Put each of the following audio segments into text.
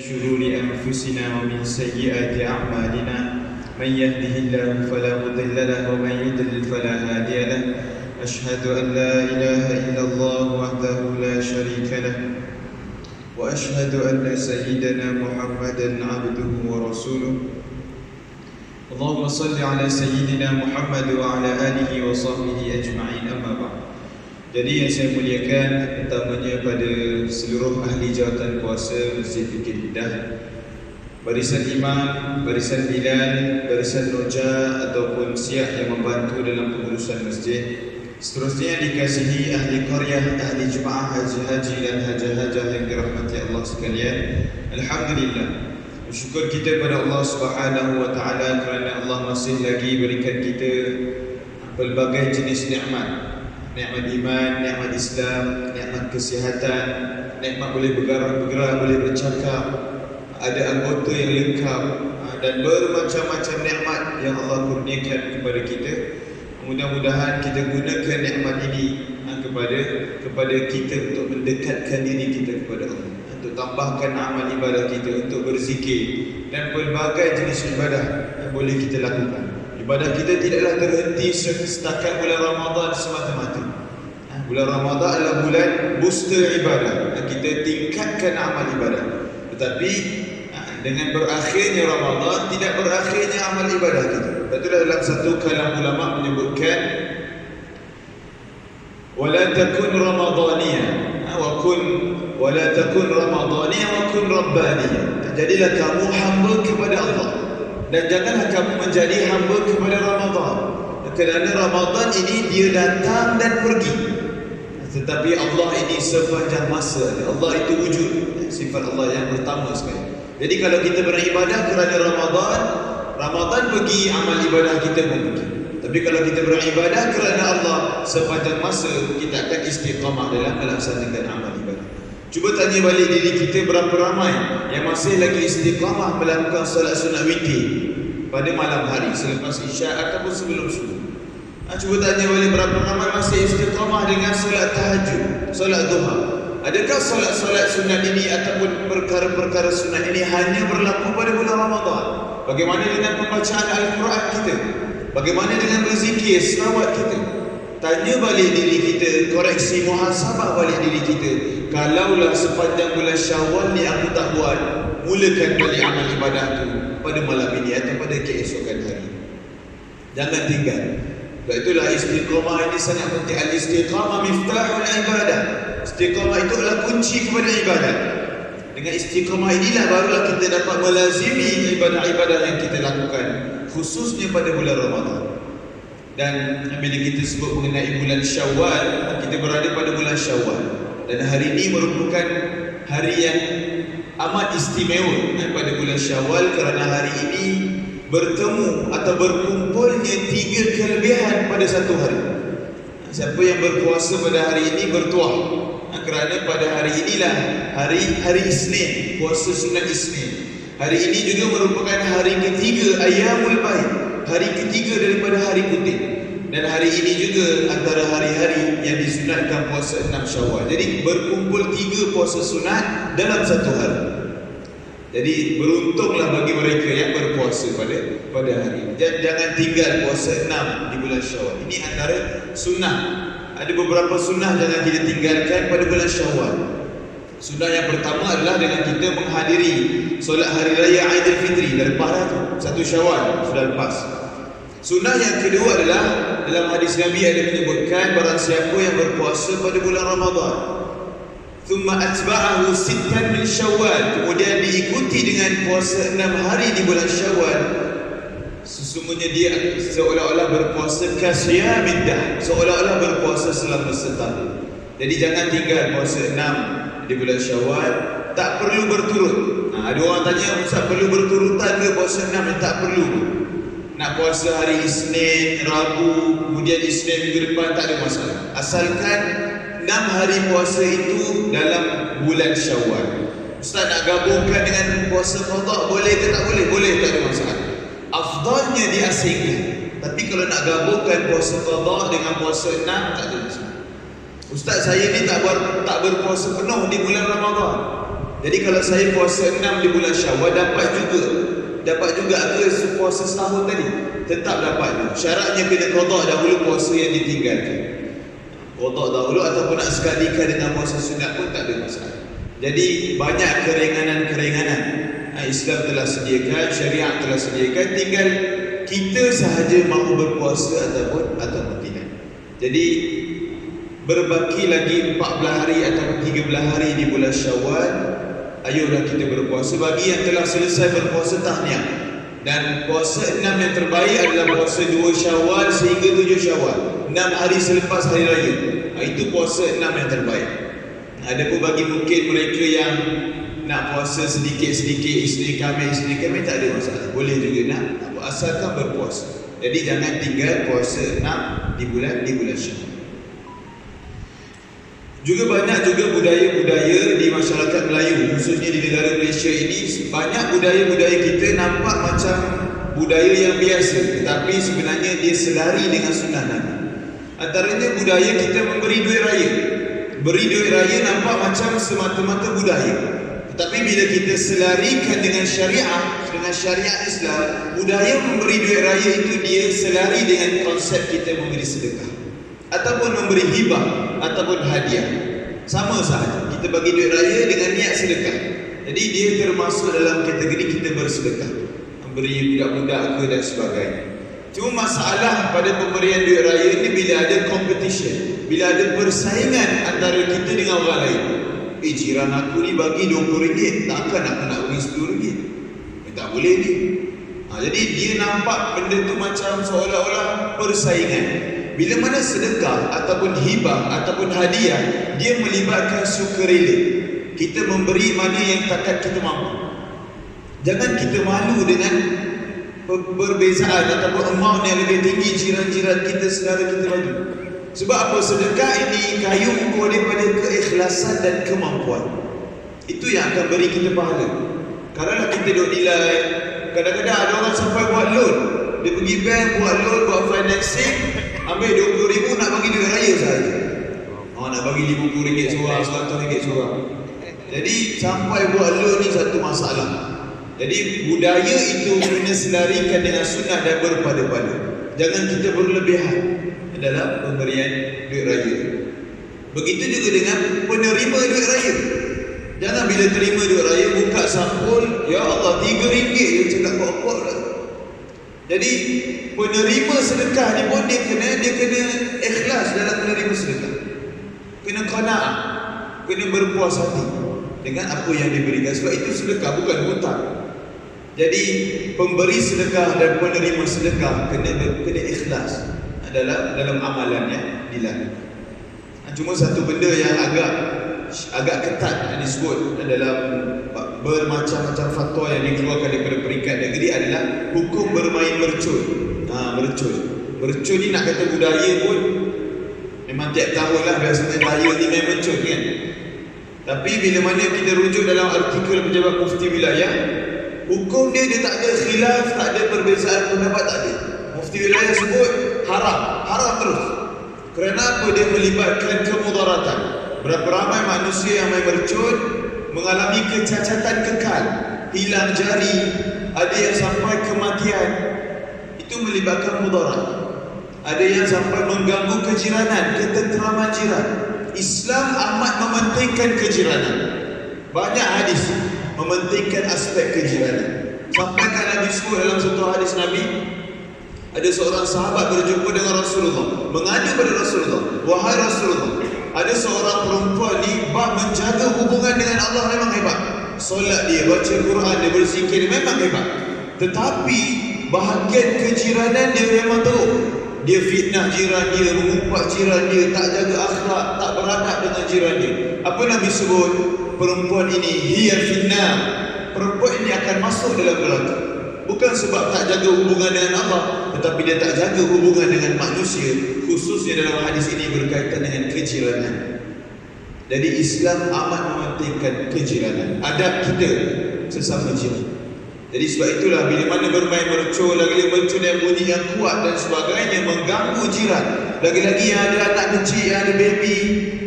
شرور أنفسنا ومن سيئات أعمالنا من يهده الله فلا مضل له ومن يضلل فلا هادي له أشهد أن لا إله إلا الله وحده لا شريك له وأشهد أن سيدنا محمدا عبده ورسوله اللهم صل على سيدنا محمد وعلى آله وصحبه أجمعين أما بعد. Jadi yang saya muliakan, pertamanya pada seluruh ahli jawatan kuasa Masjid Bukit Indah, barisan imam, barisan bilal, barisan roja ataupun siap yang membantu dalam pengurusan masjid. Seterusnya dikasihi ahli qaryah, ahli jemaah haji-haji dan hajah-hajah yang dirahmati Allah sekalian. Alhamdulillah, bersyukur kita pada Allah Subhanahu wa taala kerana Allah masih lagi berikan kita pelbagai jenis nikmat. Nikmat iman, nikmat Islam, nikmat kesihatan, nikmat boleh bergerak, boleh bercakap, ada anggota yang lengkap, dan bermacam-macam nikmat yang Allah kurniakan kepada kita. Mudah-mudahan kita gunakan nikmat ini kepada kita untuk mendekatkan diri kita kepada Allah, untuk tambahkan amal ibadah kita, untuk berzikir dan pelbagai jenis ibadah yang boleh kita lakukan. Ibadah kita tidaklah terhenti setakat bulan Ramadan semata-mata. Bulan Ramadan adalah bulan booster ibadah. Kita tingkatkan amal ibadah. Tetapi dengan berakhirnya Ramadan, tidak berakhirnya amal ibadah kita. Itulah dalam satu kalam ulama menyebutkan wala takun ramadaniyah wala takun ramadaniyah wa kun rabbaniyah. Jadilah kamu hamba kepada Allah dan janganlah kamu menjadi hamba kepada Ramadan, kerana Ramadan ini dia datang dan pergi, tetapi Allah ini sepanjang masa. Allah itu wujud, sifat Allah yang pertama sekali. Jadi kalau kita beribadah kerana Ramadan pergi, amal ibadah kita pun pergi. Tapi kalau kita beribadah kerana Allah sepanjang masa, kita akan istiqamah dalam melaksanakan amal ibadah. Cuba tanya balik diri kita, berapa ramai yang masih lagi istiqamah melakukan solat sunat witir pada malam hari selepas isyak ataupun sebelum subuh. Cuba tanya balik, berapa ramai masih istiqamah dengan solat tahajud, solat duha. Adakah solat-solat sunat ini ataupun perkara-perkara sunat ini hanya berlaku pada bulan Ramadan? Bagaimana dengan pembacaan Al-Quran kita? Bagaimana dengan berzikir, selawat kita? Tanya balik diri kita, koreksi muhasabah balik diri kita. Kalaulah sepanjang bulan Syawal ni aku tak buat, mulakan balik amal ibadah tu pada malam ini atau pada keesokan hari. Jangan tinggal. Sebab itulah istiqamah ini sangat penting. Al-istiqamah miftahul ibadah. Istiqamah itu adalah kunci kepada ibadah. Dengan istiqamah inilah barulah kita dapat melazimi ibadah-ibadah yang kita lakukan, khususnya pada bulan Ramadan. Dan bila kita sebut mengenai bulan Syawal, kita berada pada bulan Syawal. Dan hari ini merupakan hari yang amat istimewa pada bulan Syawal, kerana hari ini bertemu atau berkumpulnya 3 kelebihan pada satu hari. Siapa yang berpuasa pada hari ini bertuah, kerana pada hari inilah hari Isnin, puasa sunat Isnin. Hari ini juga merupakan hari ketiga Ayyamul Baid, hari ketiga daripada hari putih. Dan hari ini juga antara hari-hari yang disunatkan puasa 6 Syawal. Jadi berkumpul 3 puasa sunat dalam satu hari. Jadi beruntunglah bagi mereka yang berpuasa pada hari ini. Jangan tinggal puasa 6 di bulan Syawal. Ini antara sunnah. Ada beberapa sunnah jangan kita tinggalkan pada bulan Syawal. Sunnah yang pertama adalah dengan kita menghadiri solat hari raya Aidilfitri. Dah lepas dah tu, 1 Syawal sudah lepas. Sunnah yang kedua adalah dalam hadis Nabi ada menyebutkan, barang siapa yang berpuasa pada bulan Ramadan, thumma atba'ahu sittan min Syawal, kemudian diikuti dengan puasa 6 hari di bulan Syawal, sesungguhnya dia seolah-olah berpuasa kasyamid dah, seolah-olah berpuasa selama setahun. Jadi jangan tinggal puasa 6 di bulan Syawal, tak perlu berturut. Ada orang tanya, Ustaz perlu berturutan ke puasa 6? Tak perlu. Nak puasa hari Isnin, Rabu, kemudian Isnin minggu depan, tak ada masalah. Asalkan 6 hari puasa itu dalam bulan Syawal. Ustaz nak gabungkan dengan puasa qada boleh ke tak boleh? Boleh, tak ada masalah. Afdalnya diasingkan. Tapi kalau nak gabungkan puasa qada dengan puasa 6, tak ada masalah. Ustaz saya ni tak berpuasa penuh di bulan Ramadan. Jadi kalau saya puasa 6 di bulan Syawal, dapat juga ke puasa setahun tadi? Tetap dapat juga. Syaratnya kena qada dahulu puasa yang ditinggalkan. Qada dahulu ataupun nak sekalikan dengan puasa sunat pun tak ada masalah. Jadi banyak keringanan-keringanan Islam telah sediakan, syariat telah sediakan, tinggal kita sahaja mahu berpuasa ataupun tidak. Jadi berbaki lagi 14 hari ataupun 13 hari di bulan Syawal, ayolah kita berpuasa. Bagi yang telah selesai berpuasa, tahniah. Dan puasa 6 yang terbaik adalah puasa 2 Syawal sehingga 7 Syawal, 6 hari selepas hari raya. Itu puasa 6 yang terbaik. Ada pun bagi mungkin mereka yang nak puasa sedikit-sedikit, Isnin Khamis, tak ada masalah. Boleh juga nak, asalkan berpuasa. Jadi jangan tinggal puasa 6 di bulan Syawal. Juga banyak juga budaya-budaya di masyarakat Melayu, khususnya di negara Malaysia ini. Banyak budaya-budaya kita nampak macam budaya yang biasa, tetapi sebenarnya dia selari dengan sunnah Nabi. Antaranya budaya kita memberi duit raya. Beri duit raya nampak macam semata-mata budaya, tetapi bila kita selarikan dengan syariat Islam, budaya memberi duit raya itu dia selari dengan konsep kita memberi sedekah ataupun memberi hibah ataupun hadiah. Sama sahaja, kita bagi duit raya dengan niat sedekah. Jadi dia termasuk dalam kategori kita bersedekah, memberi budak-budak ke dan sebagainya. Cuma masalah pada pemberian duit raya ini bila ada competition, bila ada persaingan antara kita dengan orang lain. Jiran aku ni bagi RM20, takkan aku nak bagi RM10? Tak boleh ni. Jadi dia nampak benda tu macam seolah-olah persaingan. Bila mana sedekah ataupun hibah ataupun hadiah, dia melibatkan sukarela. Kita memberi mana yang takat kita mampu. Jangan kita malu dengan perbezaan ataupun amount yang lebih tinggi jiran-jiran kita, saudara kita bagi. Sebab apa? Sedekah ini kayu ukur daripada keikhlasan dan kemampuan. Itu yang akan beri kita pahala. Kerana kita duduk nilai, kadang-kadang ada orang sampai buat loan. Dia pergi bank buat loan, buat financing, ambil RM20,000 nak bagi duit raya sahaja. Nak bagi RM50 seorang, RM100 seorang. Jadi sampai buat loan ni satu masalah. Jadi budaya itu kena selarikan dengan sunnah dan berpada-pada. Jangan kita berlebihan dalam pemberian duit raya. Begitu juga dengan penerima duit raya. Jangan bila terima duit raya buka sampul, ya Allah RM3 je cakap kok-kok lah. Jadi penerima sedekah ni pun dia kena ikhlas dalam menerima sedekah. Kena qanaah, kena berpuas hati dengan apa yang diberikan. Sebab itu sedekah bukan hutang. Jadi pemberi sedekah dan penerima sedekah kena ikhlas dalam amalannya dilakukan. Cuma satu benda yang agak ketat yang disebut dalam bermacam-macam fatwa yang dikeluarkan daripada peringkat negeri adalah hukum bermain mercun. Mercun ni nak kata budaya pun memang tiap tahun lah biasanya raya ni main mercun kan. Tapi bila mana kita rujuk dalam artikel Pejabat Mufti Wilayah, hukum dia tak ada khilaf, tak ada perbezaan pendapat, tak ada. Mufti Wilayah sebut haram terus. Kerana apa? Dia melibatkan kemudaratan. Berapa ramai manusia yang main mercun mengalami kecacatan kekal, hilang jari, ada yang sampai kematian. Itu melibatkan mudarat. Ada yang sampai mengganggu kejiranan, ketenteraman jiran. Islam amat mementingkan kejiranan. Banyak hadis mementingkan aspek kejiranan. Sampaikan Nabi sebut dalam satu hadis Nabi, ada seorang sahabat berjumpa dengan Rasulullah, mengadu pada Rasulullah, wahai Rasulullah, ada seorang perempuan ni bab menjaga hubungan dengan Allah memang hebat. Solat dia, baca Quran dia, berzikir dia memang hebat. Tetapi bahagian kejiranan dia memang teruk. Dia fitnah jiran dia, mengumpat jiran dia, tak jaga akhlak, tak beradab dengan jiran dia. Apa Nabi sebut? Perempuan ini hiya fitnah. Perempuan ini akan masuk dalam neraka. Bukan sebab tak jaga hubungan dengan Allah, tetapi dia tak jaga hubungan dengan manusia, khususnya dalam hadis ini berkaitan dengan kejiranan. Jadi Islam amat mementingkan kejiranan, adab kita sesama jiran. Jadi sebab itulah bila mana bermain mercun, lagi-lagi mercun yang bunyi yang kuat dan sebagainya mengganggu jiran. Lagi-lagi yang ada anak kecil, yang ada baby,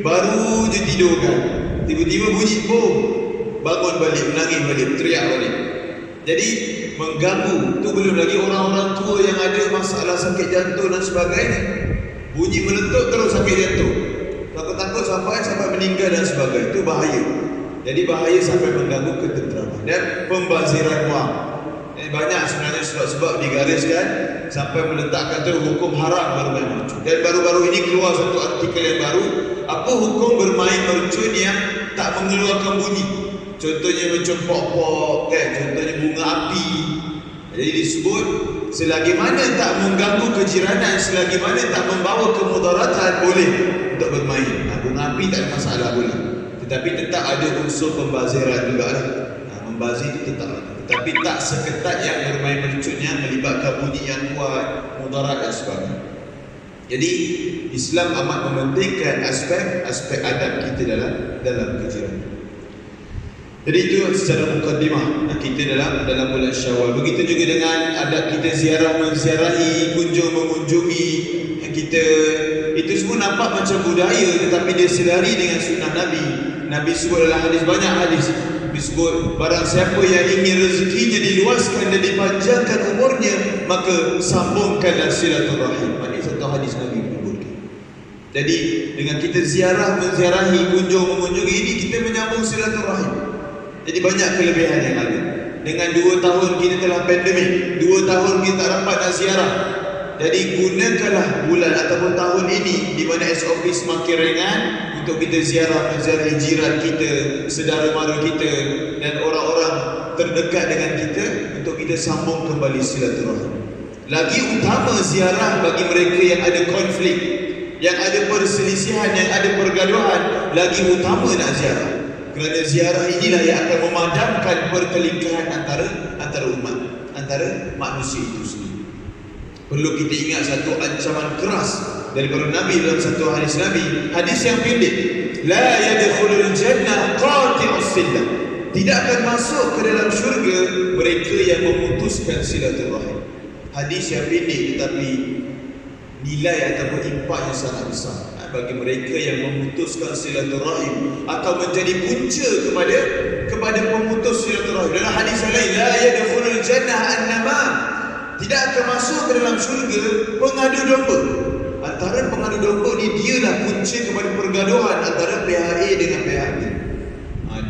baru je tidur kan, tiba-tiba bunyi bom, bangun balik, menangis balik, teriak balik. Jadi mengganggu. Tu belum lagi orang-orang tua yang ada masalah sakit jantung dan sebagainya. Bunyi meletup terus sakit jantung. Takut-takut sampai meninggal dan sebagainya. Itu bahaya. Jadi bahaya sampai mengganggu ketenteraman dan pembaziran wang. Banyak sebenarnya sebab-sebab digariskan sampai meletakkan tu hukum haram bermain mercun. Dan baru-baru ini keluar satu artikel yang baru, apa hukum bermain mercun yang tak mengeluarkan bunyi. Contohnya macam pok-pok kan, contohnya bunga api. Jadi disebut selagi mana tak mengganggu kejiranan, selagi mana tak membawa kemudaratan, boleh untuk bermain. Bunga api tak ada masalah, boleh. Tetapi tetap ada unsur pembaziran juga lah. Membazir itu tetap ada. Tetapi tak seketat yang bermain mercun yang melibatkan bunyi yang kuat, mudarat dan sebagainya. Jadi Islam amat mementingkan aspek adab kita dalam kejiranan. Jadi itu secara mukaddimah kita dalam bulan Syawal. Begitu juga dengan adab kita ziarah menziarahi, kunjung mengunjungi kita. Itu semua nampak macam budaya, tetapi dia selari dengan sunnah Nabi. Nabi sebut dalam hadis, banyak hadis disebut, barang siapa yang ingin rezekinya diluaskan dan dipanjangkan umurnya, maka sambungkanlah silaturahim. Ini satu hadis Nabi menyebutkan. Jadi dengan kita ziarah menziarahi, kunjung mengunjungi ini, kita menyambung silaturahim. Jadi banyak kelebihan yang ada. Dengan 2 tahun kita telah pandemik, 2 tahun kita tak dapat nak ziarah. Jadi gunakanlah bulan ataupun tahun ini di mana SOP semakin ringan untuk kita ziarah menziarahi jiran kita, saudara mara kita dan orang-orang terdekat dengan kita untuk kita sambung kembali silaturahim. Lagi utama ziarah bagi mereka yang ada konflik, yang ada perselisihan, yang ada pergaduhan, lagi utama nak ziarah. Kerana ziarah inilah yang akan memadamkan pertelingkahan antara umat, antara manusia itu sendiri. Perlu kita ingat satu ancaman keras daripada Nabi dalam satu hadis Nabi, hadis yang pendek, la yadkhulul jannah qati'us silah. Tidak akan masuk ke dalam syurga mereka yang memutuskan silaturahim. Hadis yang pendek tetapi nilai ataupun impaknya sangat besar bagi mereka yang memutuskan silaturahim atau menjadi punca kepada pemutus silaturahim. Dalam hadis lain, la yadkhulul jannah an-namam. Tidak akan masuk ke dalam syurga pengadu domba. Antara pengadu domba ni, dialah punca kepada pergaduhan antara pihak A dengan pihak B.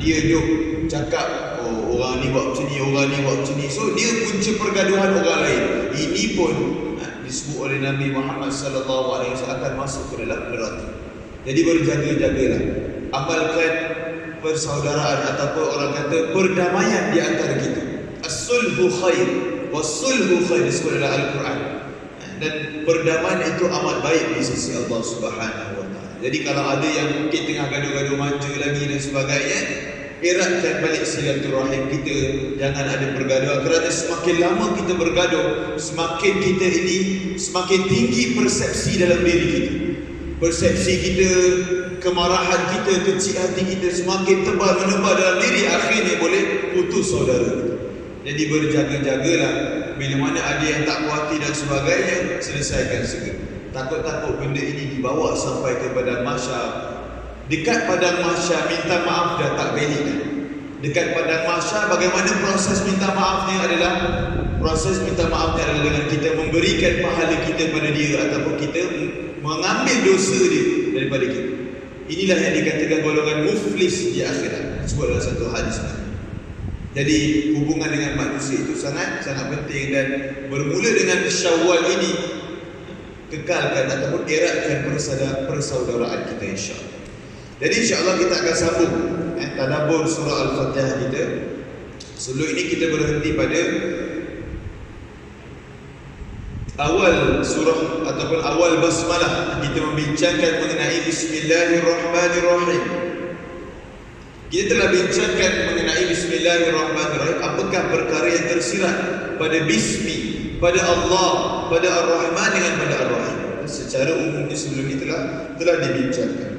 Dia duk cakap, oh orang ni buat macam ni, orang ni buat macam ni. So dia punca pergaduhan orang lain. Ini pun disebut oleh Nabi Muhammad sallallahu alaihi wasallam akan masuk ke dalam neraka. Jadi berjaga-jagalah. Amalkan persaudaraan ataupun orang kata perdamaian di antara kita. As-sulhu khair, was-sulhu khair disebut dalam Al-Quran. Dan perdamaian itu amat baik di sisi Allah Subhanahu wa taala. Jadi kalau ada yang mungkin tengah gaduh-gaduh manja lagi dan sebagainya, eratkan balik silaturahim kita. Jangan ada pergaduhan, kerana semakin lama kita bergaduh, semakin kita ini semakin tinggi persepsi dalam diri kita. Persepsi kita, kemarahan kita, kecil hati kita semakin tebal menebal dalam diri, akhirnya boleh putus saudara kita. Jadi berjaga-jagalah. Bila mana ada yang tak puas hati dan sebagainya, selesaikan segera. Takut-takut benda ini dibawa sampai ke padang mahsyar. Dekat padang mahsyar minta maaf dah tak valid dah. Dekat padang mahsyar bagaimana proses minta maafnya adalah, proses minta maafnya adalah dengan kita memberikan pahala kita pada dia ataupun kita mengambil dosa dia daripada kita. Inilah yang dikatakan golongan muflis di akhirat. Sebut dalam satu hadis. Jadi hubungan dengan manusia itu sangat penting, dan bermula dengan Syawal ini kekalkan ataupun eratkan persaudaraan kita, insya-Allah. Jadi insya-Allah kita akan sambung tadabbur surah Al-Fatihah kita. Sebelum ini kita berhenti pada awal surah ataupun awal basmalah. Kita membincangkan mengenai Bismillahirrahmanirrahim. Kita telah bincangkan mengenai Bismillahirrahmanirrahim. Apakah perkara yang tersirat pada Bismi, pada Allah, pada Ar-Rahman dengan pada Ar-Rahim. Secara umumnya sebelum ini telah dibincangkan.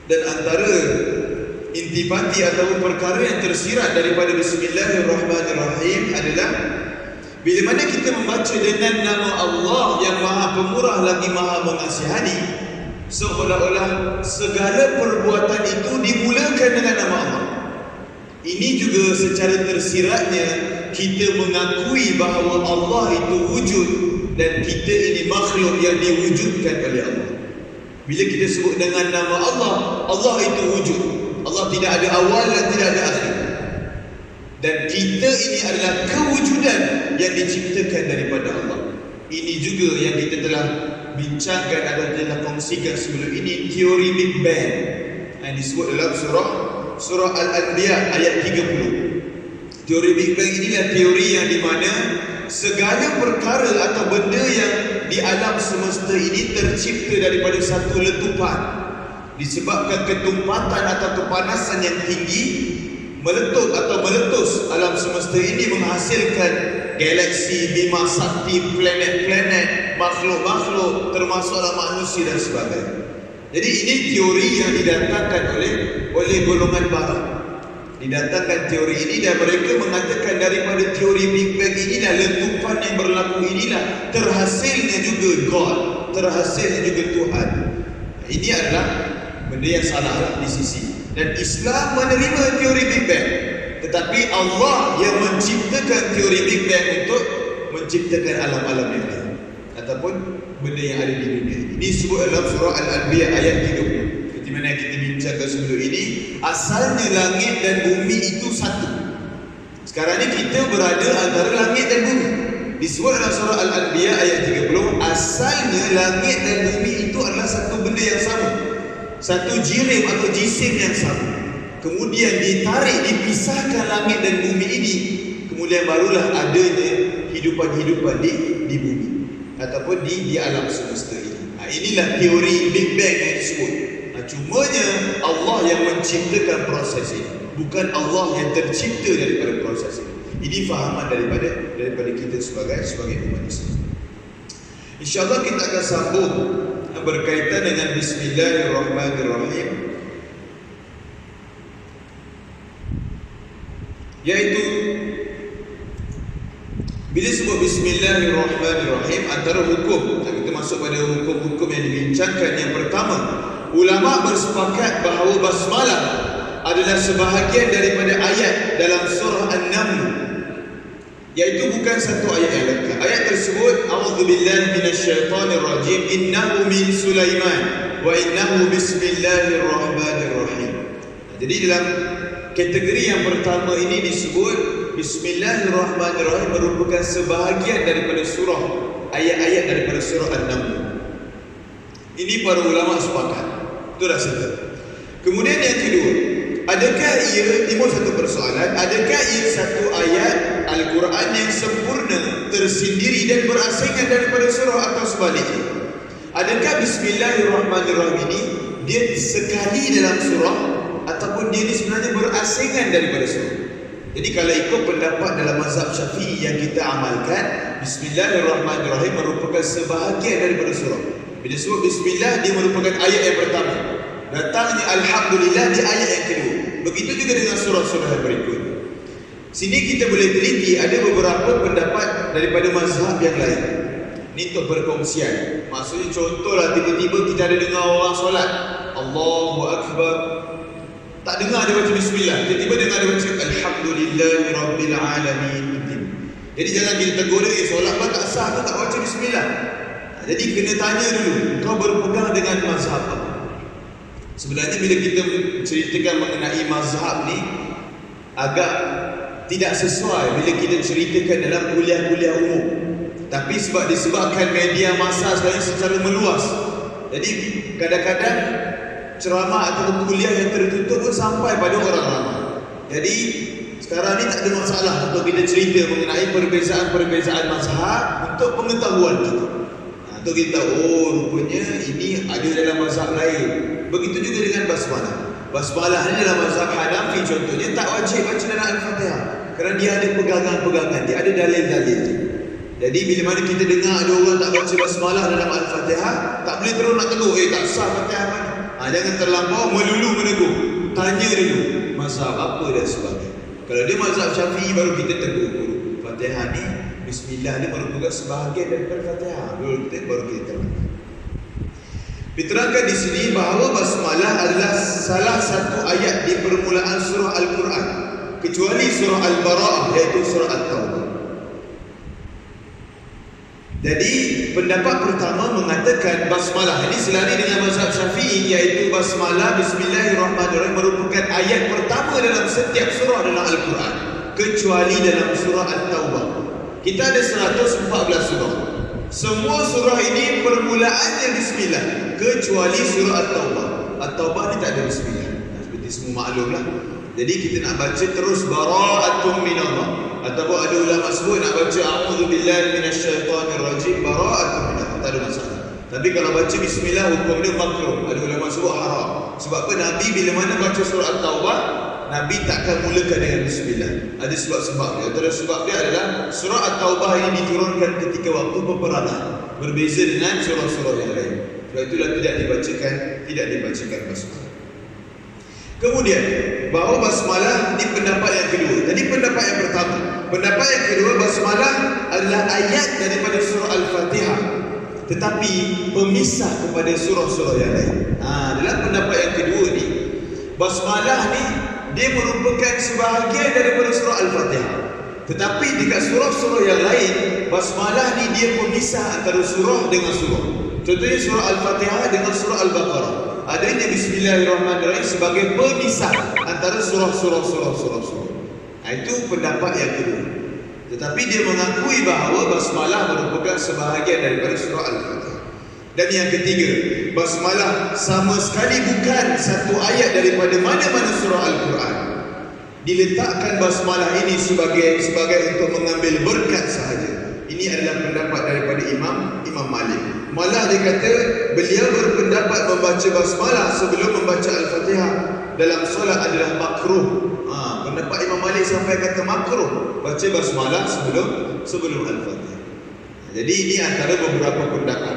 Dan antara intipati ataupun perkara yang tersirat daripada Bismillahirrahmanirrahim adalah bila mana kita membaca dengan nama Allah yang Maha Pemurah lagi Maha Mengasihani, seolah-olah segala perbuatan itu dimulakan dengan nama Allah. Ini juga secara tersiratnya kita mengakui bahawa Allah itu wujud dan kita ini makhluk yang diwujudkan oleh Allah. Bila kita sebut dengan nama Allah, Allah itu wujud. Allah tidak ada awal dan tidak ada akhir. Dan kita ini adalah kewujudan yang diciptakan daripada Allah. Ini juga yang kita telah bincangkan atau telah kongsikan sebelum ini, teori Big Bang yang disebut dalam surah Al-Anbiya ayat 30. Teori Big Bang inilah teori yang di mana segala perkara atau benda yang di alam semesta ini tercipta daripada satu letupan. Disebabkan ketumpatan atau kepanasan yang tinggi meletup atau meletus alam semesta ini menghasilkan galaksi, bima sakti, planet-planet, makhluk-makhluk, termasuklah manusia dan sebagainya. Jadi ini teori yang didatangkan oleh golongan barat. Didatangkan teori ini dan mereka mengatakan daripada teori Big Bang inilah, letupan yang berlaku inilah terhasilnya juga God, terhasilnya juga Tuhan. Ini adalah benda yang salah di sisi. Dan Islam menerima teori Big Bang, tetapi Allah yang menciptakan teori Big Bang untuk menciptakan alam-alam yang lain ataupun benda yang ada di dunia. Ini disebut dalam surah Al-Anbiya ayat 30. Seperti mana kita bincangkan sebelum ini, asalnya langit dan bumi itu satu. Sekarang ni kita berada antara langit dan bumi. Disebut dalam surah Al-Anbiya ayat 30, asalnya langit dan bumi itu adalah satu benda yang sama, satu jirim atau jisim yang sama. Kemudian ditarik, dipisahkan langit dan bumi ini, kemudian barulah adanya hidupan-hidupan di bumi ataupun di alam semesta ini. Inilah teori Big Bang yang disebut. Cumanya Allah yang menciptakan proses ini, bukan Allah yang tercipta daripada proses ini. Ini fahaman daripada kita sebagai umat Islam. InsyaAllah kita akan sambung berkaitan dengan Bismillahirrahmanirrahim, yaitu bila sebut Bismillahirrahmanirrahim, antara hukum, kita masuk pada hukum-hukum yang dibincangkan. Yang pertama, ulama bersepakat bahawa basmalah adalah sebahagian daripada ayat dalam surah An-Naml, iaitu bukan satu ayat yang lengkap. Ayat tersebut, A'udzubillahi minasyaitonirrajim, innahu min Sulaiman wa innahu bismillahirrahmanirrahim. Jadi dalam kategori yang pertama ini disebut Bismillahirrahmanirrahim merupakan sebahagian daripada surah, ayat-ayat daripada surah An-Naml. Ini para ulama sepakat. Itu dah satu. Kemudian yang kedua, adakah ia, timbul satu persoalan, adakah ia satu ayat Al-Quran yang sempurna, tersendiri dan berasingan daripada surah atau sebaliknya? Adakah Bismillahirrahmanirrahim ini dia sekali dalam surah ataupun dia ni sebenarnya berasingan daripada surah? Jadi kalau ikut pendapat dalam mazhab Syafi'i yang kita amalkan, Bismillahirrahmanirrahim merupakan sebahagian daripada surah. Bila sebut Bismillah, dia merupakan ayat yang pertama. Datangnya Alhamdulillah di ayat yang kedua. Begitu juga dengan surah-surah yang berikutnya. Sini kita boleh teliti ada beberapa pendapat daripada mazhab yang lain. Ini untuk perkongsian. Maksudnya contohlah tiba-tiba kita ada dengar orang solat, Allahu Akbar, tak dengar dia baca Bismillah, tiba-tiba dengar dia baca Alhamdulillahirrabbilalamin. Jadi jangan kita tegur dia, solat pun tak sah, tu tak baca Bismillah. Jadi kena tanya dulu, kau berpegang dengan mazhab apa? Sebenarnya bila kita ceritakan mengenai mazhab ni, agak tidak sesuai bila kita ceritakan dalam kuliah-kuliah umum. Tapi disebabkan media massa sekarang secara meluas, jadi kadang-kadang ceramah atau kuliah yang tertutup pun sampai pada orang ramai. Jadi sekarang ni tak ada masalah untuk kita cerita mengenai perbezaan-perbezaan mazhab untuk pengetahuan kita. Untuk kita, oh rupanya ini ada dalam mazhab lain. Begitu juga dengan basmalah. Basmalah ni dalam mazhab Hanafi contohnya tak wajib baca dalam Al-Fatihah, kerana dia ada pegangan-pegangan, dia ada dalil-dalil. Jadi bila mana kita dengar ada orang tak baca basmalah dalam Al-Fatihah, tak boleh terus nak tegur, tak sah Fatihah mana. Jangan terlampau melulu menegur. Tanya dulu mazhab apa dan sebagainya. Kalau dia mazhab Syafi'i baru kita tegur, Fatihah ni, Bismillah ni merupakan sebahagian daripada Fatihah. Baru kita terangkan. Diterangkan di sini bahawa basmalah adalah salah satu ayat di permulaan surah Al-Quran kecuali surah Al-Bara'ah, iaitu surah At-Taubah. Jadi pendapat pertama mengatakan basmalah ini selari dengan mazhab Syafi'i, iaitu basmalah bismillahirrahmanirrahim merupakan ayat pertama dalam setiap surah dalam Al-Quran, kecuali dalam surah At-Taubah. Kita ada 114 surah. Semua surah ini permulaannya bismillah, kecuali surah At-Taubah. At-Taubah ni tak ada bismillah. Seperti semua maklumlah. Jadi kita nak baca terus bara'atun minallah, ataupun ada ulama sebut nak baca a'udzubillahi minasyaitonirrajim, bara'atun minallah, tak ada masalah. Tapi kalau baca bismillah hukum dia makruh. Ada ulama sebut haram. Sebab apa? Nabi bila mana baca surah At-Taubah, Nabi takkan mulakan dengan bismillah. Ada sebab-sebab dia. Antara sebab dia adalah surah At-Taubah ini diturunkan ketika waktu peperangan, berbeza dengan surah-surah yang lain. Sebab itulah tidak dibacakan basmalah. Kemudian bahawa basmalah ini pendapat yang kedua. Tadi pendapat yang pertama. Pendapat yang kedua, basmalah adalah ayat daripada surah Al-Fatihah, tetapi pemisah kepada surah-surah yang lain. Dalam pendapat yang kedua ni, basmalah ni dia merupakan sebahagian daripada surah Al-Fatihah, tetapi dekat surah-surah yang lain, basmalah ni dia pemisah antara surah dengan surah. Contohnya surah Al-Fatihah dengan surah Al-Baqarah, adanya bismillahirrahmanirrahim sebagai pemisah antara surah-surah. Itu pendapat yang kedua. Tetapi dia mengakui bahawa basmalah merupakan sebahagian daripada surah Al-Fatihah. Dan yang ketiga, basmalah sama sekali bukan satu ayat daripada mana-mana surah Al-Quran. Diletakkan basmalah ini sebagai untuk mengambil berkat sahaja. Ini adalah pendapat daripada Imam Malik. Malah dia kata beliau berpendapat membaca basmalah sebelum membaca Al-Fatihah dalam solat adalah makruh. Pendapat Imam Malik sampai kata makruh baca basmalah sebelum Al-Fatihah. Jadi ini antara beberapa pendapat.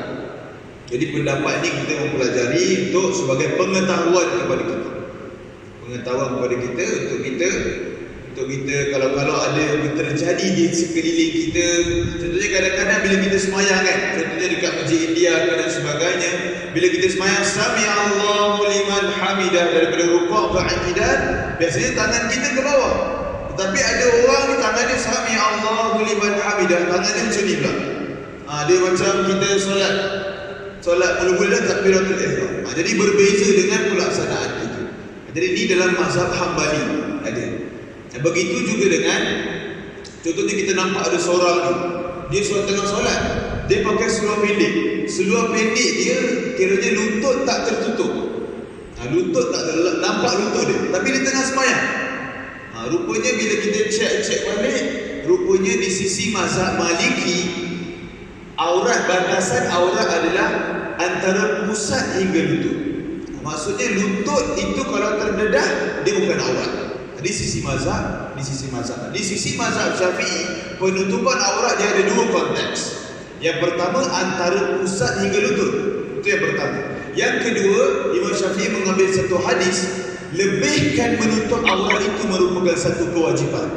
Jadi pendapat ini kita mempelajari untuk sebagai pengetahuan kepada kita. Pengetahuan kepada kita untuk kita kalau ada terjadi di sekeliling kita. Contohnya kadang-kadang bila kita semayang kan, contohnya dekat masjid India dan sebagainya, bila kita semayang sami Allahu liman hamidah daripada rukuk ke i'tidal, biasanya tangan kita ke bawah. Tetapi ada orang ni tangannya sami Allahu liman hamidah, tangannya macam ni pula. Dia macam kita solat mula-mula takbiratul ihram. Jadi berbeza dengan pelaksanaan itu. Jadi ini dalam mazhab Hambali ada. Begitu juga dengan contohnya kita nampak ada seorang dia tengah solat, dia pakai seluar pendek. Seluar pendek dia kiranya lutut tak tertutup. Lutut tak nampak lutut dia, tapi dia tengah sembahyang. Rupanya bila kita cek balik, rupanya di sisi mazhab Maliki, batasan aurat adalah antara pusat hingga lutut. Maksudnya lutut itu kalau terdedah dia bukan aurat. Di sisi mazhab Syafi'i, penutupan aurat dia ada dua konteks. Yang pertama antara pusat hingga lutut. Itu yang pertama. Yang kedua, Imam Syafi'i mengambil satu hadis, lebihkan menutup aurat itu merupakan satu kewajipan.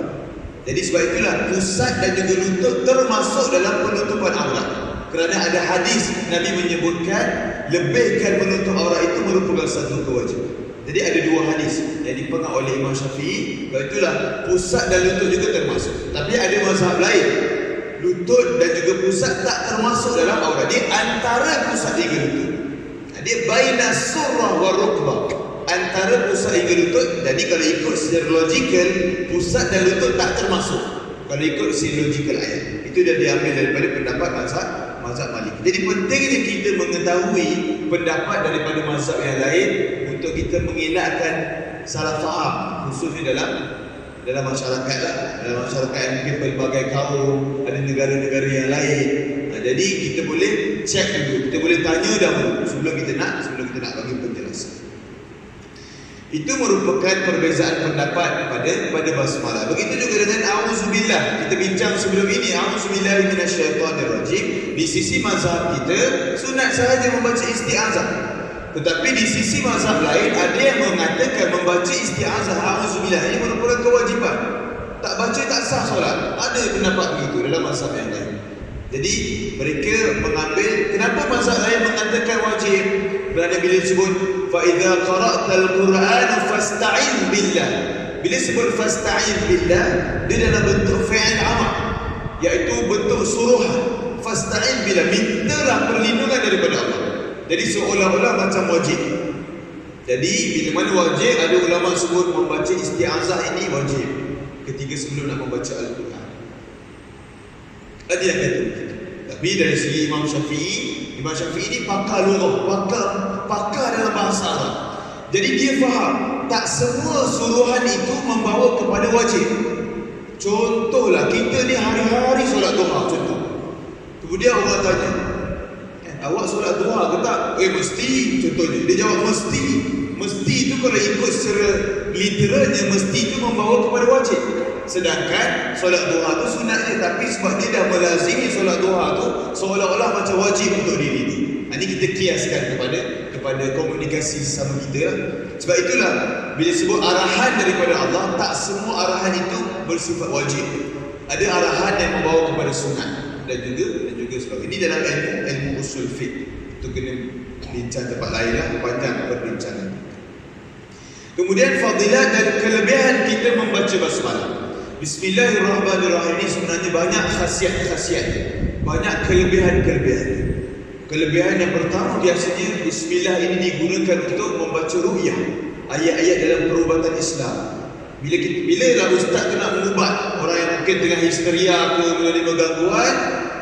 Jadi sebab itulah pusat dan juga lutut termasuk dalam penutupan aurat. Kerana ada hadis Nabi menyebutkan lebihkan menutup aurat itu merupakan satu kewajipan. Jadi ada dua hadis yang dipegang oleh Imam Syafi'i. Sebab itulah pusat dan lutut juga termasuk. Tapi ada mazhab lain, lutut dan juga pusat tak termasuk dalam aurat. Dia antara pusat hingga lutut. Dia baina surrah wa rukbah, antara pusat hingga lutut. Jadi kalau ikut secara logikal, pusat dan lutut tak termasuk kalau ikut secara logikal ayat. Itu dah diambil daripada pendapat mazhab Malik. Jadi pentingnya kita mengetahui pendapat daripada mazhab yang lain untuk kita mengelakkan salah faham, khususnya dalam masyarakat lah. Dalam masyarakat yang mungkin pelbagai kaum, ada negara-negara yang lain. Jadi kita boleh cek dulu, kita boleh tanya dahulu sebelum kita nak bagi penjelasan. Itu merupakan perbezaan pendapat pada basmalah. Begitu juga dengan auzubillah. Kita bincang sebelum ini, auzubillahi minasyaitonirrajim. Di sisi mazhab kita sunat sahaja membaca isti'azah. Tetapi di sisi mazhab lain ada yang mengatakan membaca isti'azah auzubillah ini merupakan kewajipan. Tak baca tak sah solat. Ada pendapat begitu dalam mazhab yang lain. Jadi mereka mengambil, kenapa mazhab lain mengatakan wajib? Kerana bila disebut fa idza qara'tal Qur'an fasta'iz billah. Bila sebut fasta'in billah, dia dalam bentuk fi'il amr, iaitu bentuk suruhan. Fasta'in billah, mintalah perlindungan daripada Allah. Jadi seolah-olah macam wajib. Jadi bila mana wajib, ada ulama sebut membaca isti'azah ini wajib ketika sebelum nak membaca Al-Quran. Ada yang kata begitu. Tapi dari segi Imam Syafi'i ni pakar lughah, pakar dalam bahasa Arab. Jadi dia faham tak semua suruhan itu membawa kepada wajib. Contohlah kita ni hari-hari solat duha contoh. Kemudian orang tanya, awak solat duha ke tak? Mesti contohnya. Dia jawab mesti. Mesti itu kalau ikut secara literalnya, mesti itu membawa kepada wajib. Sedangkan solat duha tu sunat je, tapi sebab dia dah melazimi solat duha tu seolah-olah macam wajib untuk diri ni. Ini kita kiaskan kepada komunikasi sama kita lah. Sebab itulah bila sebut arahan daripada Allah, tak semua arahan itu bersifat wajib. Ada arahan yang membawa kepada sunat dan juga sebab ini dalam ilmu usul fiqh. Itu kena bincang tempat lain lah, panjang perbincangan. Kemudian fadilat dan kelebihan kita membaca basmalah. Bismillahirrahmanirrahim ini sebenarnya banyak khasiat-khasiat, banyak kelebihan-kelebihan. Kelebihan yang pertama, biasanya bismillah ini digunakan untuk membaca ruqyah, ayat-ayat dalam perubatan Islam. Bila lah ustaz tu nak mengubat orang yang mungkin tengah histeria ke menerima gangguan,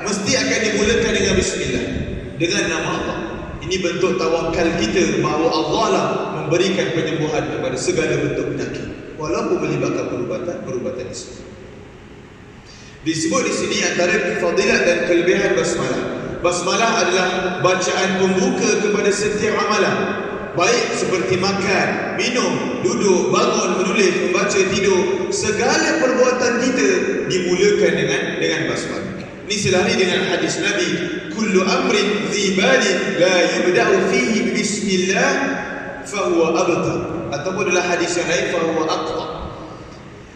mesti akan dimulakan dengan bismillah, dengan nama Allah. Ini bentuk tawakal kita bahawa Allah lah memberikan penyembuhan kepada segala bentuk penyakit, walaupun melibatkan perubatan Islam. Disebut di sini antara fadilat dan kelebihan basmalah. Basmalah adalah bacaan pembuka kepada setiap amalan, baik seperti makan, minum, duduk, bangun, menulis, membaca, tidur. Segala perbuatan kita dimulakan dengan basmalah. Ini selari dengan hadis Nabi, kullu amrin dhi balin la yubda'u fihi bismillah fahuwa abtar, ataupun dalam hadis yang lain fahuwa aqta.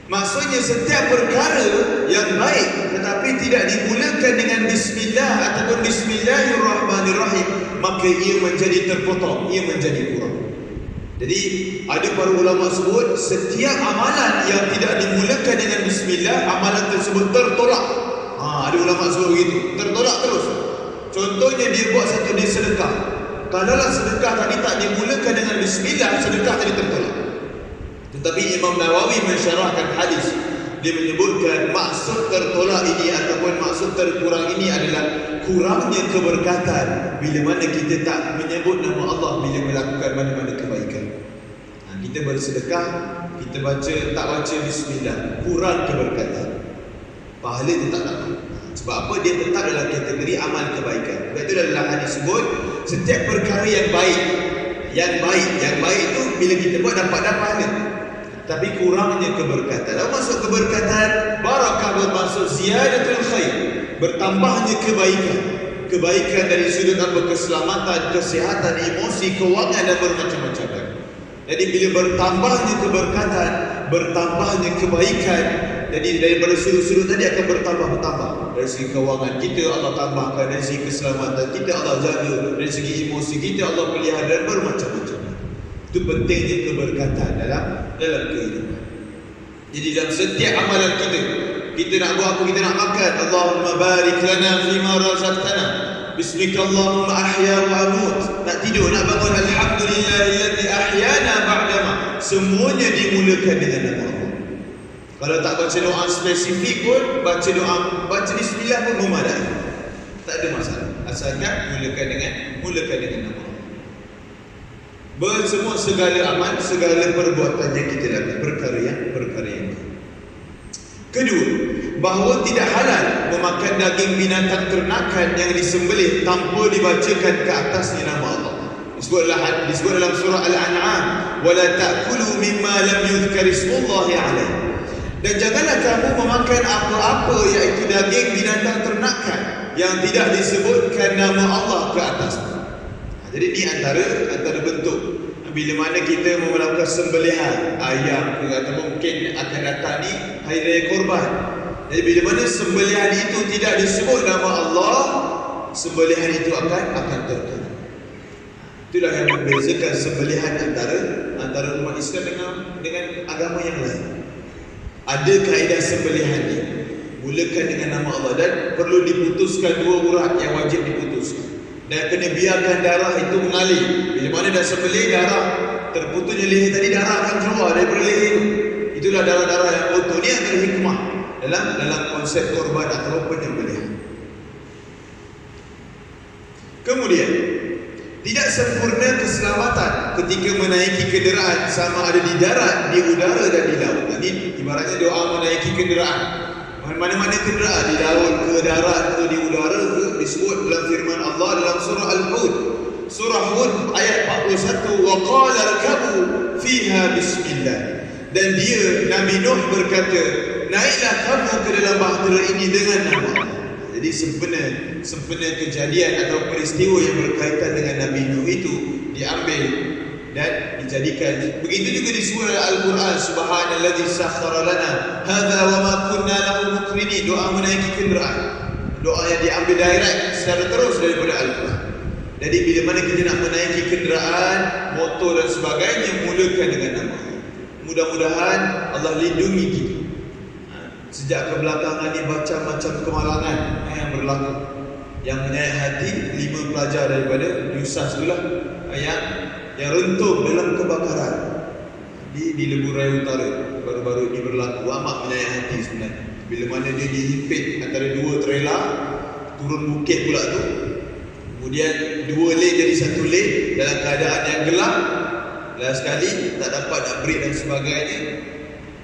Maksudnya setiap perkara yang baik tetapi tidak dimulakan dengan bismillah ataupun bismillahirrahmanirrahim, maka ia menjadi terpotong, ia menjadi kurang. Jadi ada para ulama sebut setiap amalan yang tidak dimulakan dengan bismillah, amalan tersebut tertolak. Ada ulama sebut begitu, tertolak terus. Contohnya dia buat satu, dia sedekah. Kalaulah sedekah tadi tak dimulakan dengan bismillah, sedekah tadi tertolak. Tetapi Imam Nawawi mensyarahkan hadis, dia menyebutkan maksud tertolak ini ataupun maksud terkurang ini adalah kurangnya keberkatan bila mana kita tak menyebut nama Allah bila melakukan mana-mana kebaikan. Kita bersedekah, kita tak baca bismillah, kurang keberkatan, pahala dia tak dapat. Sebab apa? Dia tetap dalam kategori amal kebaikan. Sebab itu dalam hadis sebut setiap perkara yang baik itu bila kita buat dapat pahala, tapi kurangnya keberkatan. Lalu masuk keberkatan, barakah bermaksud ziyadatul khair, bertambahnya kebaikan dari sudut apa? Keselamatan, kesihatan, emosi, kewangan dan bermacam-macam. Jadi bila bertambahnya keberkatan, bertambahnya kebaikan, jadi daripada sudut-sudut tadi akan bertambah. Dari segi kewangan kita Allah tambahkan, dari segi keselamatan kita Allah jaga, dari segi emosi kita Allah pelihara dan bermacam-macam. Itu pentingnya keberkatan dalam kehidupan. Jadi dalam setiap amalan kita nak buat apa? Kita nak makan, Allahumma barik lana fima razaqtana, bismika Allahumma ahya wa amut. Nak tidur, nak bangun, alhamdulillahilladzi ahyana ba'dama. Semuanya dimulakan dengan nama Allah. Kalau tak baca doa spesifik pun, baca bismillah pun memadai, tak ada masalah, asalkan mulakan dengan nama Allah. Bersemua segala amal, segala perbuatan yang kita lakukan, perkara yang kedua, bahawa tidak halal memakan daging binatang ternakan yang disembelih tanpa dibacakan ke atasnya nama Allah. Disebut dalam surah Al-An'am, wala ta'kulu mimma lam yuzkar ismullahi alaih. Dan janganlah kamu memakan apa-apa iaitu daging binatang ternakan yang tidak disebutkan nama Allah ke atasnya. Jadi ini antara bentuk bila mana kita melakukan sembelihan ayam atau mungkin akan datang ni hari raya korban. Jadi bila mana sembelihan itu tidak disebut nama Allah, sembelihan itu akan tertolak. Itulah yang membezakan sembelihan antara umat Islam dengan agama yang lain. Ada kaedah sembelihan ni. Mulakan dengan nama Allah dan perlu diputuskan 2 urat yang wajib diputuskan. Dan kena biarkan darah itu mengalir. Bila mana dah sembelih, darah terputusnya leher tadi, darah akan keluar daripada leher itu. Itulah darah-darah yang kotor. Ni antara hikmah dalam konsep korban atau penyembelihan. Kemudian, tidak sempurna keselamatan ketika menaiki kenderaan, sama ada di darat, di udara dan di laut. Ini ibaratnya doa menaiki kenderaan. Mana-mana kenderaan, di laut ke, darat ke, di udara ke, disebut dalam firman Allah dalam surah Al-Hud. Surah Hud ayat 41, wa qala rakabu fiha bismillah. Dan dia, Nabi Nuh berkata, naiklah kamu ke dalam bahtera ini dengan nama Allah. Jadi sempena kejadian atau peristiwa yang berkaitan dengan Nabi Nuh itu diambil dan dijadikan. Begitu juga di surah Al-Quran, subhanallazi sakhkhara lana hadza wa ma kunna lahu muqrinin. Doa menaiki kenderaan, doa yang diambil direct secara terus daripada Al-Quran. Jadi bila mana kita nak menaiki kenderaan, motor dan sebagainya, mulakan dengan nama Allah. Mudah-mudahan Allah lindungi kita. Sejak kebelakangan ni baca macam kemalangan yang berlaku, yang menyayat hati 5 pelajar daripada Yusas itulah yang rentung dalam kebakaran di Lebuh Raya Utara baru-baru ini berlaku. Amat menyayat hati sebenarnya. Bila mana dia dihimpit antara 2 trailer, turun bukit pula tu, kemudian 2 lane jadi 1 lane dalam keadaan yang gelap. Last sekali tak dapat nak break dan sebagainya,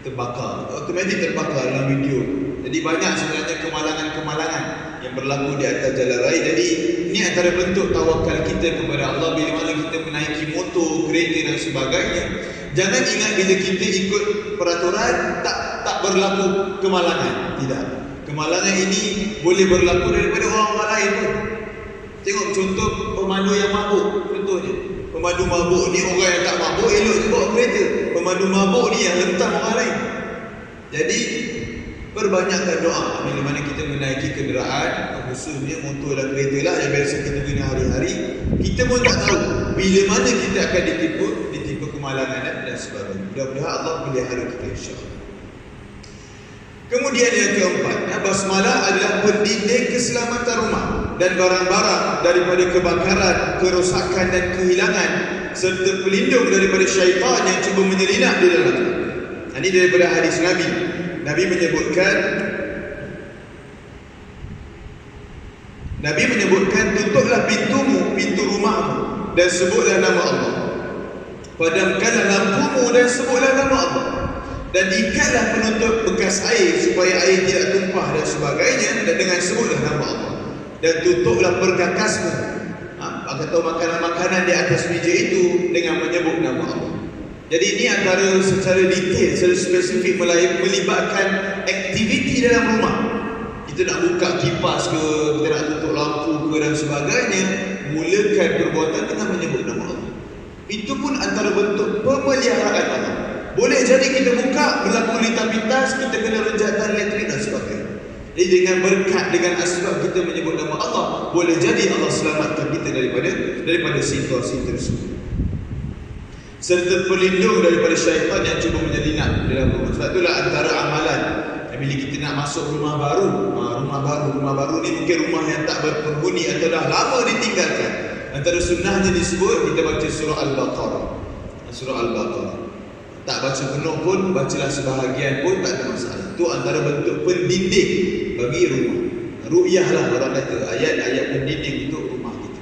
terbakar, automatik terbakar dalam video. Jadi banyak sebenarnya kemalangan-kemalangan yang berlaku di atas jalan raya. Jadi ini antara bentuk tawakal kita kepada Allah. Bila mana kita menaiki motor, kereta dan sebagainya, jangan ingat bila kita ikut peraturan tak berlaku kemalangan. Tidak. Kemalangan ini boleh berlaku daripada orang lain pun. Tengok contoh pemandu yang mabuk contohnya. Pemandu mabuk ni, orang yang tak mabuk elok je bawa kereta. Pemandu mabuk ni yang hentam orang lain. Jadi perbanyakkan doa bila mana kita menaiki kenderaan, khususnya motor dan kereta lah yang biasa kita guna hari-hari. Kita pun tak tahu bila mana kita akan ditipu kemalangan dan sebagainya. Mudah-mudahan Allah pelihara kita, insya-Allah. Kemudian yang keempat, basmalah adalah pendinding keselamatan rumah dan barang-barang daripada kebakaran, kerosakan dan kehilangan, serta pelindung daripada syaitan yang cuba menyelinap di dalamnya. Ini daripada hadis Nabi. Nabi menyebutkan tutuplah pintu rumahmu dan sebutlah nama Allah. Padamkanlah lampumu dan sebutlah nama Allah. Dan ikatlah penutup bekas air supaya air tidak tumpah dan sebagainya, dan dengan sebutlah nama Allah. Dan tutuplah perkakasmu atau makanan-makanan di atas meja itu dengan menyebut nama Allah. Jadi ini antara secara detail, secara spesifik melibatkan aktiviti dalam rumah. Kita nak buka kipas ke, kita nak tutup lampu ke dan sebagainya, mulakan perbuatan dengan menyebut nama Allah. Itu pun antara bentuk pemeliharaan Allah. Boleh jadi kita buka, berlaku lintas pintas, kita kena renjatkan elektrik dan sebagainya. Jadi dengan berkat, dengan asbab kita menyebut nama Allah, boleh jadi Allah selamatkan kita daripada situasi tersebut. Serta pelindung daripada syaitan yang cuba menyelinap dalam rumah. Sebab itulah antara amalan bila kita nak masuk rumah baru ni mungkin rumah yang tak berpenghuni atau dah lama ditinggalkan. Antara sunnahnya disebut kita baca surah Al-Baqarah. Surah Al-Baqarah. Tak baca penuh pun, bacalah sebahagian pun tak ada masalah. Itu antara bentuk pendinding bagi rumah. Ru'yah lah orang kata, ayat-ayat pendinding untuk rumah kita.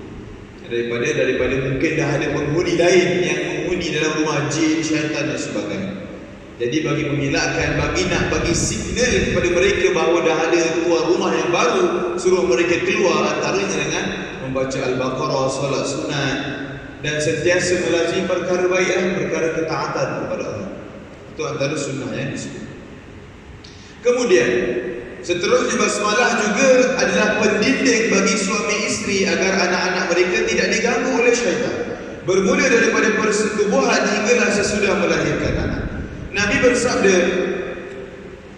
Daripada mungkin dah ada penghuni lain yang menghuni dalam rumah, jin, syaitan dan sebagainya. Jadi bagi mengelakkan, bagi signal kepada mereka bahawa dah ada tuan rumah yang baru, suruh mereka keluar, antaranya dengan membaca Al-Baqarah, solat sunat, dan sentiasa melazimi perkara baik, perkara ketaatan kepada Allah. Itu antara sunnah yang disebut. Kemudian seterusnya basmalah juga adalah pendinding bagi suami isteri agar anak-anak mereka tidak diganggu oleh syaitan, bermula daripada persetubuhan hinggalah sesudah melahirkan anak. Nabi bersabda,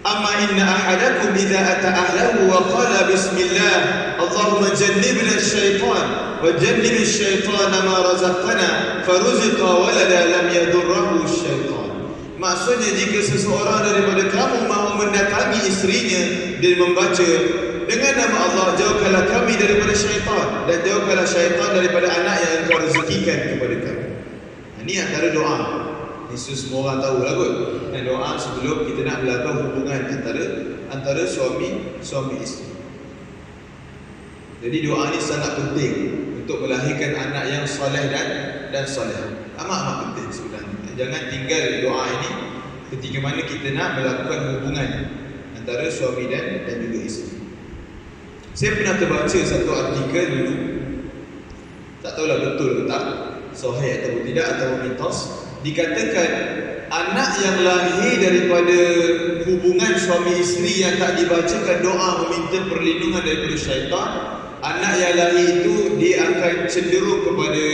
amma inna ahadakum idza ata ahlahu wa qala bismillah Allahumma jannibna syaitan wa jannib syaitana ma razaqtana faruziqa walada lam yadurruhu syaitan. Maksudnya jika seseorang daripada kamu mahu mendatangi isterinya dan membaca dengan nama Allah, jauhkanlah kami daripada syaitan dan jauhkanlah syaitan daripada anak yang engkau rezekikan kepada kami. Ini antara doa. Ini semua orang tahu lah kot. Dan doa sebelum kita nak melakukan hubungan antara suami isteri. Jadi doa ini sangat penting untuk melahirkan anak yang soleh dan soleh. Amat penting sebenarnya. Jangan tinggal doa ini ketika mana kita nak melakukan hubungan antara suami dan juga isteri. Saya pernah terbaca satu artikel dulu, tak tahulah betul ke tak, sahih atau tidak atau mitos. Dikatakan anak yang lahir daripada hubungan suami isteri yang tak dibacakan doa meminta perlindungan daripada syaitan, anak yang lahir itu dia akan cenderung kepada,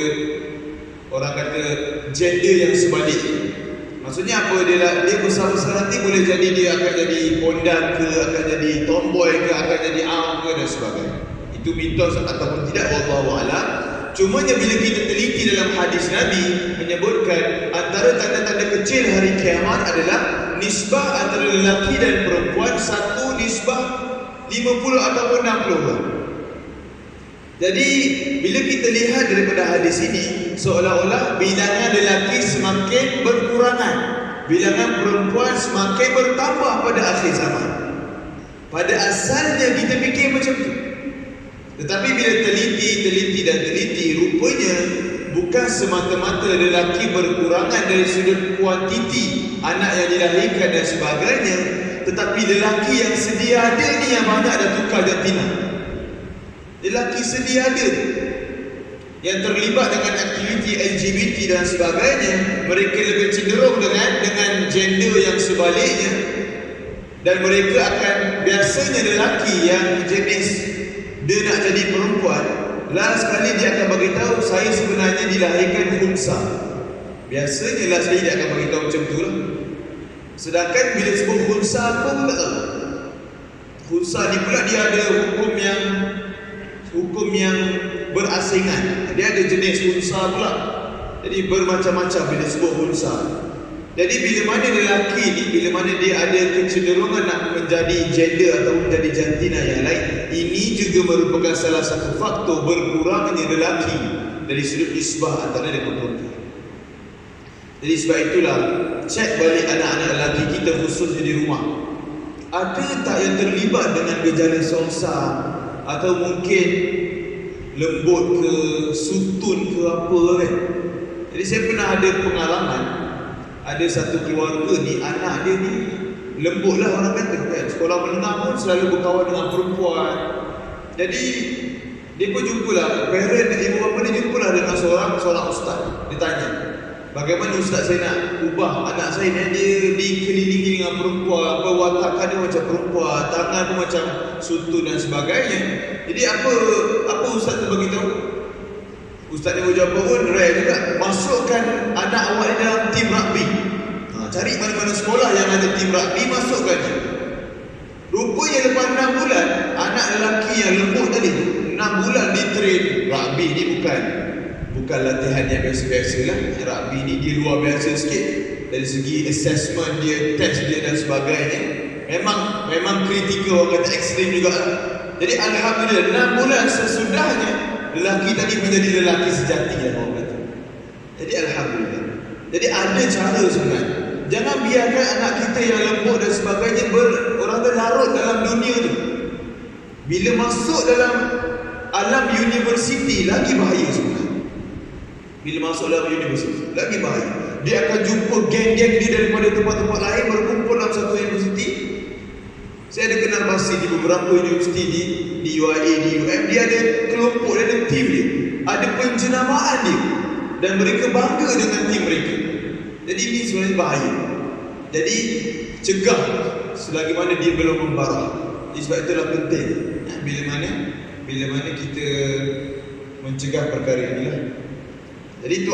orang kata, gender yang sebalik. Maksudnya apa? Dia besar-besar nanti boleh jadi dia akan jadi pondan ke, akan jadi tomboy ke, akan jadi awam ke dan sebagainya. Itu mitos ataupun tidak, wallahu a'lam. Cumanya bila kita teliti dalam hadis Nabi menyebutkan antara tanda-tanda kecil hari kiamat adalah nisbah antara lelaki dan perempuan 1 nisbah 50 ataupun 60. Jadi bila kita lihat daripada hadis ini, seolah-olah bilangan lelaki semakin berkurangan, bilangan perempuan semakin bertambah pada akhir zaman. Pada asalnya kita fikir macam tu. Tetapi bila teliti, rupanya bukan semata-mata lelaki berkurangan dari sudut kuantiti anak yang dilahirkan dan sebagainya, tetapi lelaki yang sedia ada ni yang banyak dah tukar jantina. Lelaki sedia ada yang terlibat dengan aktiviti LGBT dan sebagainya, mereka lebih cenderung dengan gender yang sebaliknya, dan mereka akan, biasanya lelaki yang jenis dia nak jadi perempuan, last sekali dia akan bagi tahu saya sebenarnya dilahirkan khunsa. Biasanya last sekali dia akan bagi tahu macam tu lah. Sedangkan bila sebut khunsa apa pun tak tahu. Khunsa ni pula dia ada hukum yang berasingan. Dia ada jenis khunsa pula. Jadi bermacam-macam bila sebut khunsa. Jadi bila mana lelaki ni, bila mana dia ada kecenderungan nak menjadi gender atau menjadi jantina yang lain, ini juga merupakan salah satu faktor berkurangnya lelaki dari sudut nisbah antara dengan perempuan. Jadi sebab itulah, cek balik anak-anak lelaki kita khususnya di rumah. Ada tak yang terlibat dengan gejala songsa atau mungkin lembut ke, sutun ke apa kan? Jadi saya pernah ada pengalaman, ada satu keluarga ni, anak dia ni lembut lah orang kata kan. Sekolah menengah pun selalu berkawan dengan perempuan. Jadi dia pun jumpalah, parent ibu bapa dia jumpalah dengan seorang ustaz. Dia tanya, bagaimana ustaz saya nak ubah anak saya ni, dia dikelilingi dengan perempuan, perwatakan dia macam perempuan, tangan pun macam sutun dan sebagainya. Jadi apa ustaz tu bagi tahu? Ustaz ni berjawab pun rare juga, masukkan anak awak ni dalam tim rugby. Cari mana-mana sekolah yang ada tim rugby, masukkan je. Rupanya lepas 6 bulan, anak lelaki yang lembut tadi 6 bulan di train rugby ni, bukan latihan yang biasa-biasa lah. Rugby ni dia luar biasa sikit dari segi assessment dia, test dia dan sebagainya. Memang kritikal, orang kata ekstrim juga lah. Jadi alhamdulillah 6 bulan sesudahnya lelaki tadi menjadi lelaki sejati lah orang kata. Jadi alhamdulillah. Jadi ada cara sebenarnya. Jangan biarkan anak kita yang lembut dan sebagainya orang larut dalam dunia tu. Bila masuk dalam alam universiti lagi bahaya sebenarnya. Bila masuk dalam universiti lagi bahaya. Dia akan jumpa geng-geng dia daripada tempat-tempat lain berkumpul dalam satu universiti. Saya ada kenal pasti di beberapa universiti di UIA, di UM, dia ada kelompok, dia ada tim dia, ada penjenamaan dia, dan mereka bangga dengan tim mereka. Jadi ini sebenarnya bahaya. Jadi cegah selagi mana dia belum membarah. Jadi sebab itulah penting bila mana kita mencegah perkara ini lah. Jadi itu